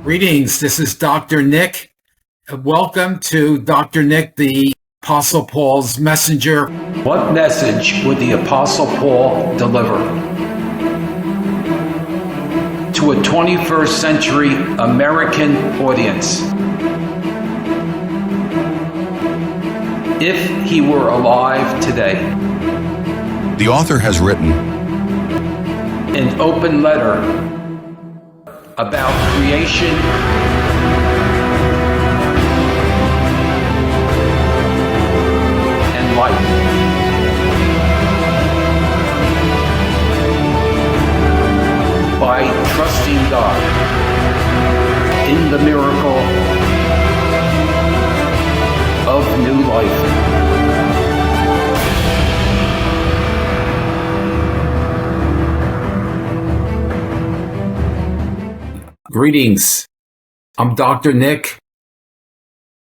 Greetings, this is Dr. Nick. Welcome to Dr. Nick, the Apostle Paul's messenger. What message would the Apostle Paul deliver to a 21st century American audience if he were alive today? The author has written an open letter about creation and life. By trusting God in the miracle of new life. Greetings. I'm Dr. Nick,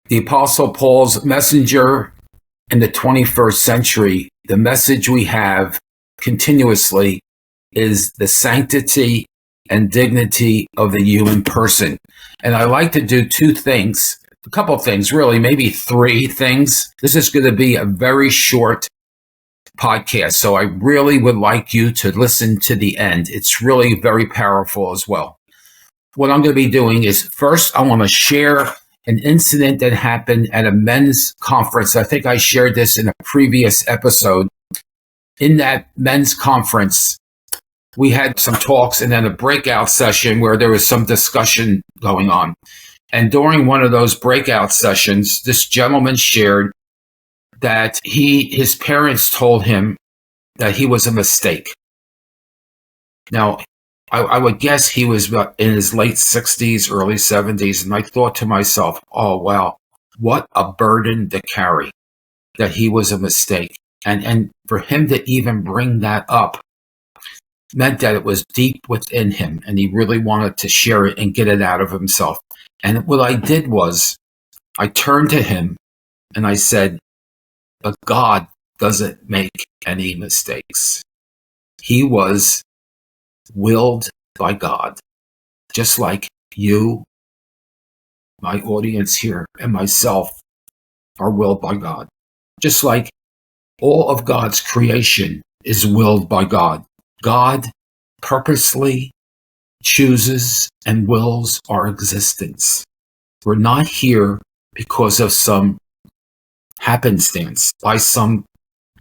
the Apostle Paul's messenger in the 21st century. The message we have continuously is the sanctity and dignity of the human person. And I like to do a couple of things, really, maybe three things. This is going to be a very short podcast, so I really would like you to listen to the end. It's really very powerful as well. What I'm going to be doing is, first, I want to share an incident that happened at a men's conference. I think I shared this in a previous episode. In that men's conference, we had some talks and then a breakout session where there was some discussion going on. And during one of those breakout sessions, this gentleman shared that his parents told him that he was a mistake. Now, I would guess he was in his late 60s, early 70s, and I thought to myself, oh, wow, what a burden to carry, that he was a mistake. And for him to even bring that up meant that it was deep within him, and he really wanted to share it and get it out of himself. And what I did was, I turned to him and I said, but God doesn't make any mistakes. He was willed by God, just like you, my audience here, and myself are willed by God. Just like all of God's creation is willed by God. God purposely chooses and wills our existence. We're not here because of some happenstance, by some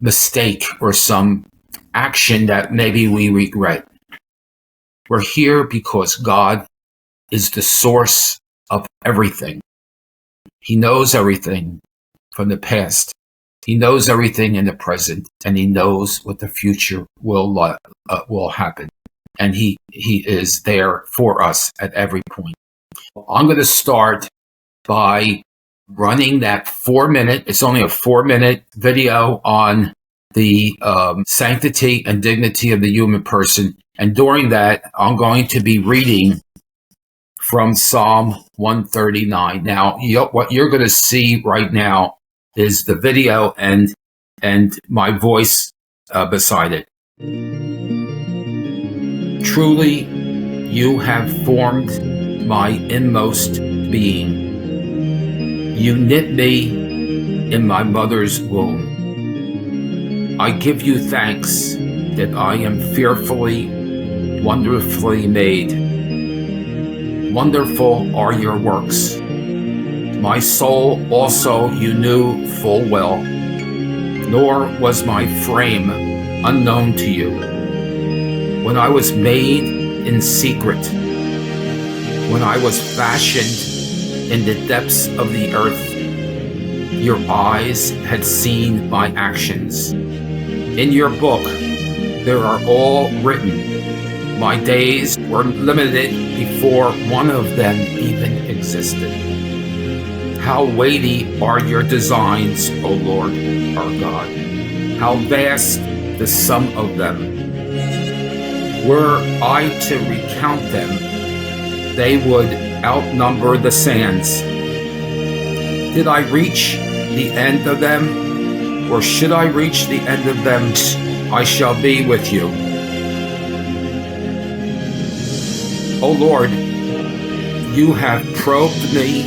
mistake or some action that maybe we regret. We're here because God is the source of everything. He knows everything from the past. He knows everything in the present, and he knows what the future will happen. And he is there for us at every point. I'm going to start by running that 4-minute, it's only a 4-minute video on the sanctity and dignity of the human person. And during that, I'm going to be reading from Psalm 139. Now, what you're going to see right now is the video and my voice beside it. Truly, you have formed my inmost being. You knit me in my mother's womb. I give you thanks that I am fearfully, wonderfully made. Wonderful are your works. My soul also you knew full well, nor was my frame unknown to you. When I was made in secret, when I was fashioned in the depths of the earth, your eyes had seen my actions. In your book, there are all written. My days were limited before one of them even existed. How weighty are your designs, O Lord, our God. How vast the sum of them. Were I to recount them, they would outnumber the sands. Did I reach the end of them, or should I reach the end of them, I shall be with you. O Lord, You have probed me,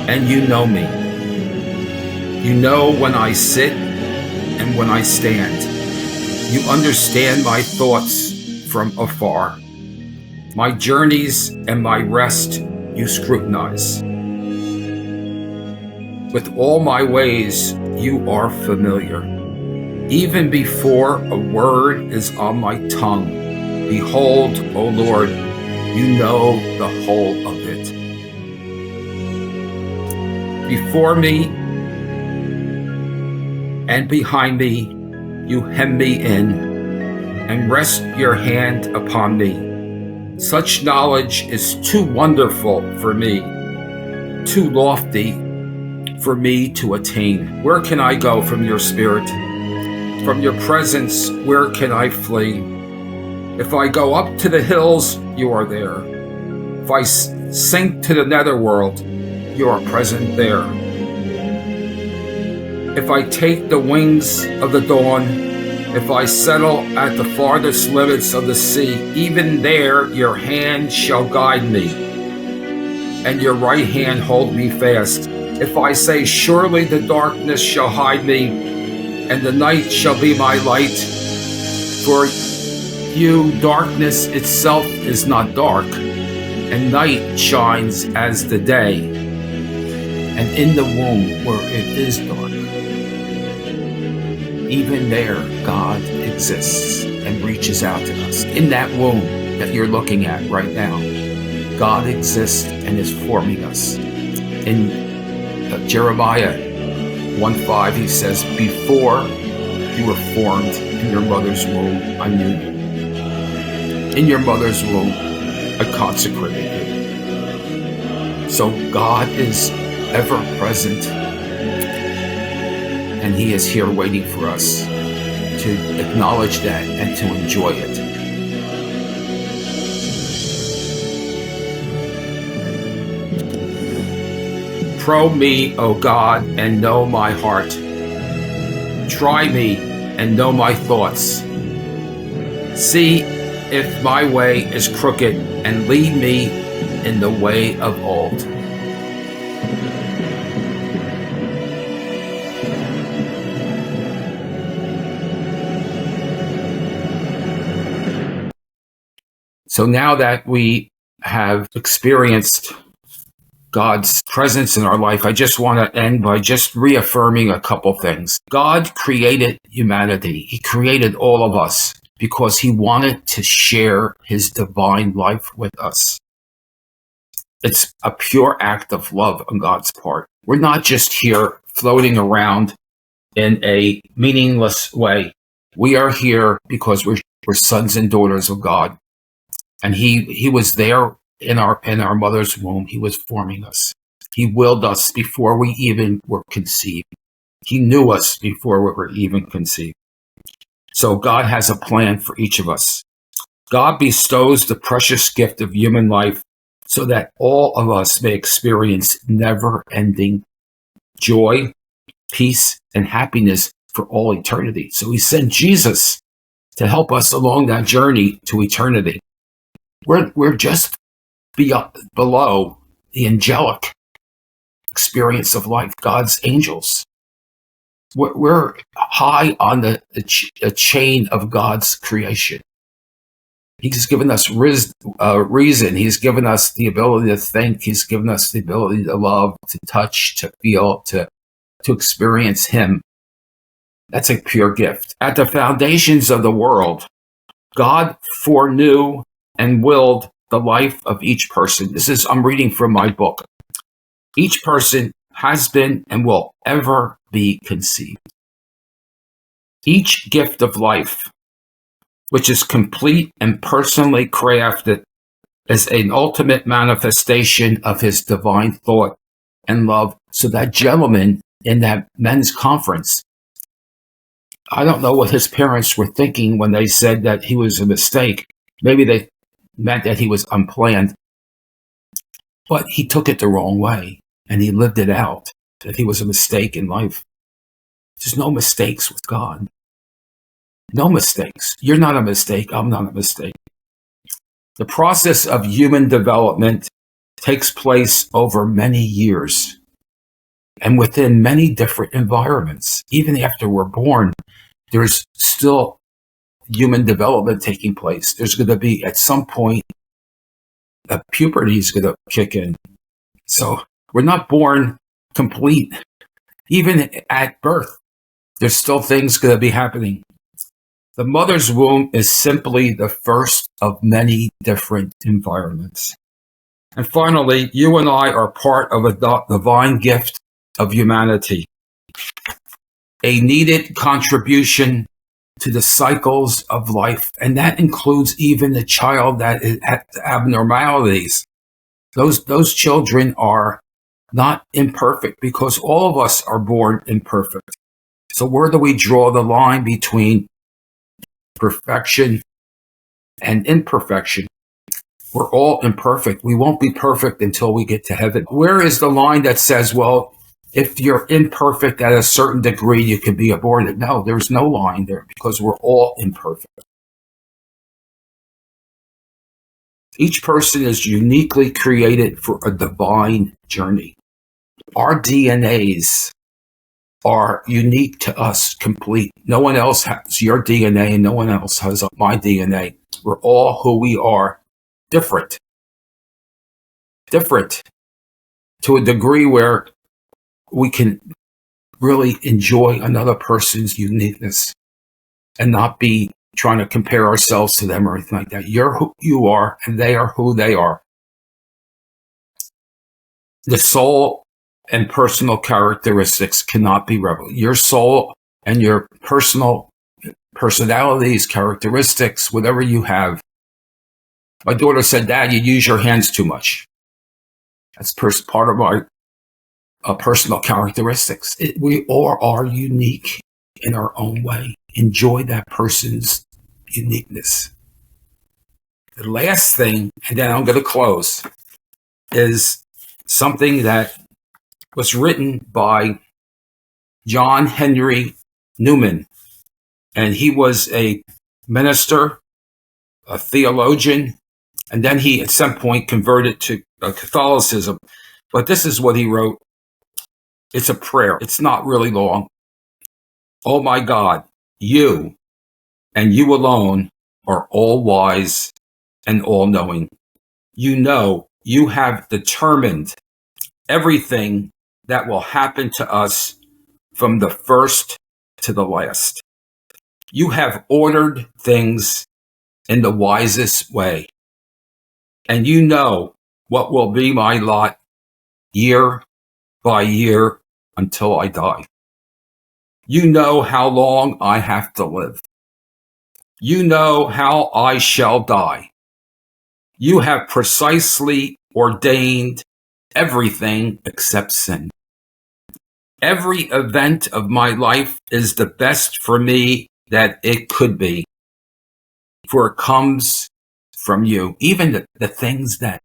and you know me. You know when I sit and when I stand. You understand my thoughts from afar. My journeys and my rest you scrutinize. With all my ways you are familiar. Even before a word is on my tongue, behold, O Lord, you know the whole of it. Before me and behind me, you hem me in and rest your hand upon me. Such knowledge is too wonderful for me, too lofty for me to attain. Where can I go from your spirit? From your presence, where can I flee? If I go up to the hills, you are there. If I sink to the netherworld, you are present there. If I take the wings of the dawn, if I settle at the farthest limits of the sea, even there your hand shall guide me, and your right hand hold me fast. If I say, surely the darkness shall hide me, and the night shall be my light, for you, darkness itself is not dark, and night shines as the day, and in the womb where it is dark, even there God exists and reaches out to us. In that womb that you're looking at right now, God exists and is forming us. In Jeremiah 1:5, he says, before you were formed in your mother's womb, I knew you. In your mother's womb, I consecrated you. So God is ever present, and he is here waiting for us to acknowledge that and to enjoy it. Probe me, O God, and know my heart. Try me and know my thoughts. See if my way is crooked, and lead me in the way of old. So now that we have experienced God's presence in our life, I just want to end by just reaffirming a couple things. God created humanity. He created all of us because he wanted to share his divine life with us. It's a pure act of love on God's part. We're not just here floating around in a meaningless way. We are here because we're sons and daughters of God. And he was there in our mother's womb. He was forming us. He willed us before we even were conceived. He knew us before we were even conceived. So God has a plan for each of us. God bestows the precious gift of human life so that all of us may experience never-ending joy, peace, and happiness for all eternity. So he sent Jesus to help us along that journey to eternity. We're just below the angelic experience of life, God's angels. We're high on the chain of God's creation. He's given us reason. He's given us the ability to think. He's given us the ability to love, to touch, to feel, to experience him. That's a pure gift. At the foundations of the world, God foreknew and willed the life of each person. I'm reading from my book. Each person has been and will ever be conceived. Each gift of life, which is complete and personally crafted as an ultimate manifestation of his divine thought and love. So that gentleman in that men's conference, I don't know what his parents were thinking when they said that he was a mistake. Maybe they meant that he was unplanned, but he took it the wrong way and he lived it out, that he was a mistake in life. There's no mistakes with God. No mistakes. You're not a mistake. I'm not a mistake. The process of human development takes place over many years and within many different environments. Even after we're born, there's still human development taking place. There's going to be, at some point, a puberty is going to kick in. So we're not born complete. Even at birth, there's still things going to be happening. The mother's womb is simply the first of many different environments. And finally, you and I are part of a divine gift of humanity, a needed contribution to the cycles of life. And that includes even the child that has abnormalities. Those children are not imperfect because all of us are born imperfect. So where do we draw the line between perfection and imperfection? We're all imperfect. We won't be perfect until we get to heaven. Where is the line that says, well, if you're imperfect at a certain degree, you can be aborted? No, there's no line there because we're all imperfect. Each person is uniquely created for a divine journey. Our DNAs are unique to us, complete. No one else has your DNA and no one else has my DNA. We're all who we are, different to a degree where we can really enjoy another person's uniqueness and not be trying to compare ourselves to them or anything like that. You're who you are and they are who they are. The soul and personal characteristics cannot be replicated. Your soul and your personalities, characteristics, whatever you have. My daughter said, Dad, you use your hands too much. That's part of my personal characteristics. We all are unique in our own way. Enjoy that person's uniqueness. The last thing, and then I'm going to close, is something that was written by John Henry Newman. And he was a minister, a theologian, and then he at some point converted to Catholicism. But this is what he wrote. It's a prayer. It's not really long. Oh my God, you and you alone are all wise and all knowing. You know, you have determined everything that will happen to us from the first to the last. You have ordered things in the wisest way. And you know what will be my lot year by year until I die. You know how long I have to live. You know how I shall die. You have precisely ordained everything except sin. Every event of my life is the best for me that it could be, for it comes from you. Even the things that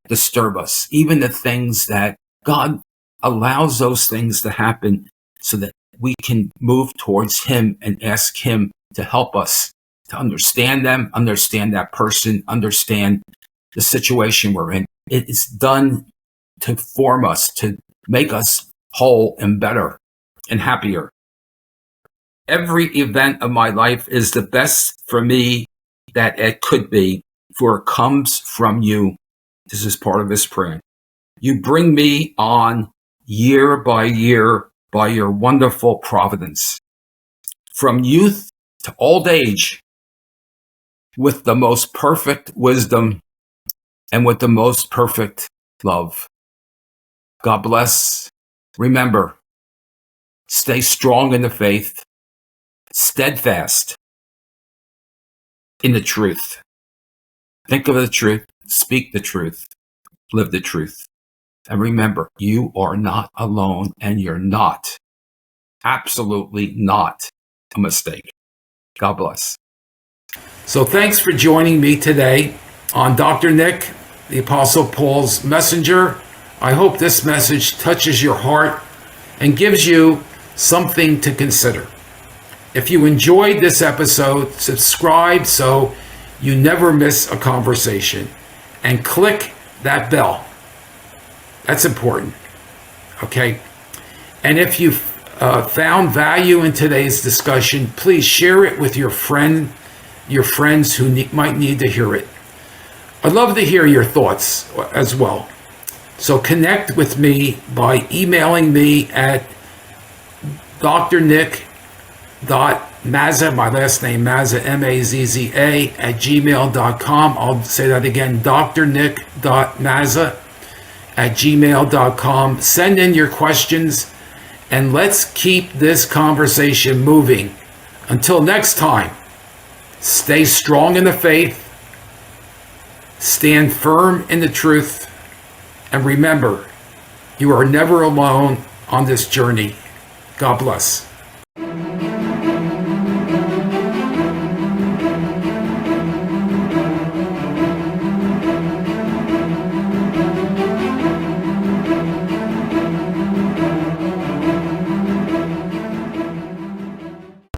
disturb us, even the things that God allows those things to happen so that we can move towards Him and ask Him to help us to understand them, understand that person, understand the situation we're in. It is done to form us, to make us whole and better and happier. Every event of my life is the best for me that it could be, for it comes from you. This is part of his prayer. You bring me on year by year by your wonderful providence. From youth to old age, with the most perfect wisdom and with the most perfect love. God bless. Remember, stay strong in the faith, steadfast in the truth. Think of the truth, speak the truth, live the truth. And remember, you are not alone and you're not, absolutely not, a mistake. God bless. So thanks for joining me today on Dr. Nick, the Apostle Paul's messenger. I hope this message touches your heart and gives you something to consider. If you enjoyed this episode, subscribe so you never miss a conversation and click that bell That's important. Okay. And if you found value in today's discussion, please share it with your friends who might need to hear it. I'd love to hear your thoughts as well. So connect with me by emailing me at drnick.mazza, my last name Mazza, Mazza, at gmail.com. I'll say that again, drnick.mazza at gmail.com. Send in your questions, and let's keep this conversation moving. Until next time, stay strong in the faith, stand firm in the truth, and remember, you are never alone on this journey. God bless.